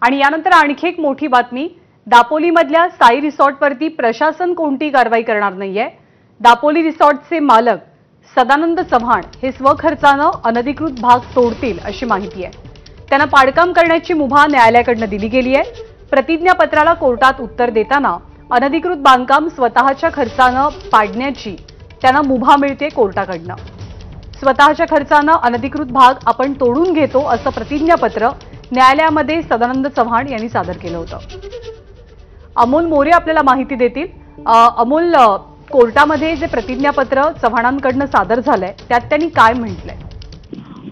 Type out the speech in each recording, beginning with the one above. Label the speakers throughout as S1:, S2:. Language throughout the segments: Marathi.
S1: आणि यानंतर आणखी एक मोठी बातमी, दापोलीमधल्या साई रिसॉर्टवरती प्रशासन कोणती कारवाई करणार नाहीये। दापोली रिसॉर्टचे मालक सदानंद चव्हाण हे स्वखर्चानं अनधिकृत भाग तोडतील अशी माहिती आहे। त्यांना पाडकाम करण्याची मुभा न्यायालयाकडून दिली गेली आहे। प्रतिज्ञापत्राला कोर्टात उत्तर देताना अनधिकृत बांधकाम स्वतःच्या खर्चानं पाडण्याची त्यांना मुभा मिळते कोर्टाकडून। स्वतःच्या खर्चानं अनधिकृत भाग आपण तोडून घेतो असं प्रतिज्ञापत्र न्यायालयामध्ये सदानंद चव्हाण यांनी सादर केलं होतं। अमोल मोरे आपल्याला माहिती देतील। अमोल, कोर्टामध्ये जे प्रतिज्ञापत्र चव्हाणांकडून सादर झालंय त्यात त्यांनी काय म्हटलंय?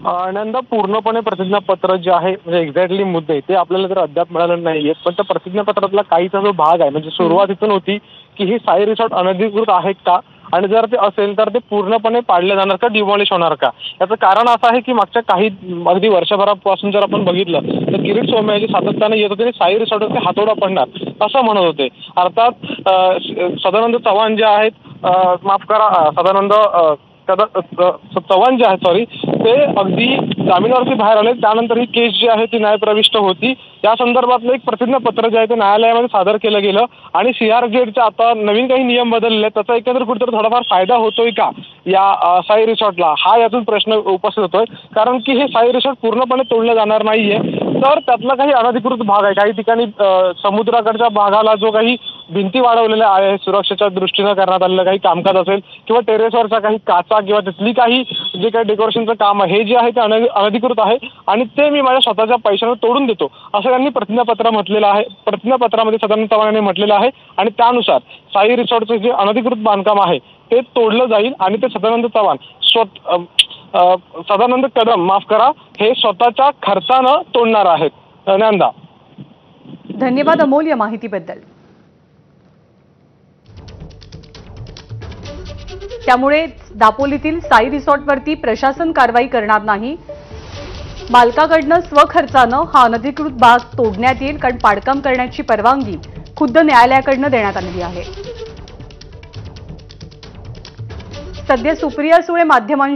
S2: आनंद पूर्णपणे प्रतिज्ञापत्र जे आहे म्हणजे एक्झॅक्टली मुद्दे ते आपल्याला तर अद्याप मिळाले नाहीये, पण त्या प्रतिज्ञापत्रातला काहीचा जो भाग आहे म्हणजे सुरुवात इथून होती की ही साई रिसॉर्ट अनधिकृत आहेत का, आणि जर ते असेल तर ते पूर्णपणे पाडले जाणार का, डिमॉलिश होणार का। याचं कारण असं आहे की मागच्या काही अगदी वर्षभरापासून जर आपण बघितलं तर किरीट सोमय्या सातत्याने येत होते साई रिसॉर्टवरती हातोडा पडणार असं म्हणत होते। अर्थात सदानंद चव्हाण जे आहेत, माफ करा, सदानंद चव्हाण जे आहेत ते अगदी जामिनावरती बाहेर आले। त्यानंतर ही केस जी आहे ती न्यायप्रविष्ट होती। या संदर्भातलं एक प्रतिज्ञापत्र जे आहे ते न्यायालयामध्ये सादर केलं गेलं आणि CRZचे आता नवीन काही नियम बदलले, त्याचा एकंदर कुठेतरी थोडाफार फायदा होतोय का या साई रिसॉर्टला, हा यातून प्रश्न उपस्थित होतोय। कारण की हे साई रिसॉर्ट पूर्णपणे तोडलं जाणार नाहीये, तर त्यातला काही अनधिकृत भाग आहे। काही ठिकाणी समुद्राकडच्या भागाला जो काही भिंती वाढवलेल्या आहे सुरक्षेच्या दृष्टीनं करण्यात आलेलं काही कामकाज असेल किंवा टेरेसवरच्या काही काचा किंवा तिथली काही जे काही डेकोरेशनचं काम आहे हे जे आहे ते अनधिकृत आहे आणि ते मी माझ्या स्वतःच्या पैशाने तोडून देतो असं त्यांनी प्रतिज्ञापत्र म्हटलेलं आहे। प्रतिज्ञापत्रामध्ये सदानंद चव्हाण यांनी म्हटलेलं आहे आणि त्यानुसार साई रिसॉर्टचं जे अनधिकृत बांधकाम आहे ते तोडलं जाईल आणि ते सदानंद चव्हाण सदानंद कदम माफ करा हे स्वतःच्या खर्चानं तोडणार आहेत। नंदा,
S1: धन्यवाद अमोल या माहितीबद्दल। त्यामुळे दापोलीतील साई रिसॉर्टवरती प्रशासन कारवाई करणार नाही। मालकाकडनं स्वखर्चानं हा अनधिकृत भाग तोडण्यात येईल, कारण पाडकाम करण्याची परवानगी खुद्द न्यायालयाकडनं देण्यात आलेली आहे। सध्या सुप्रिया सुळे माध्यमांशी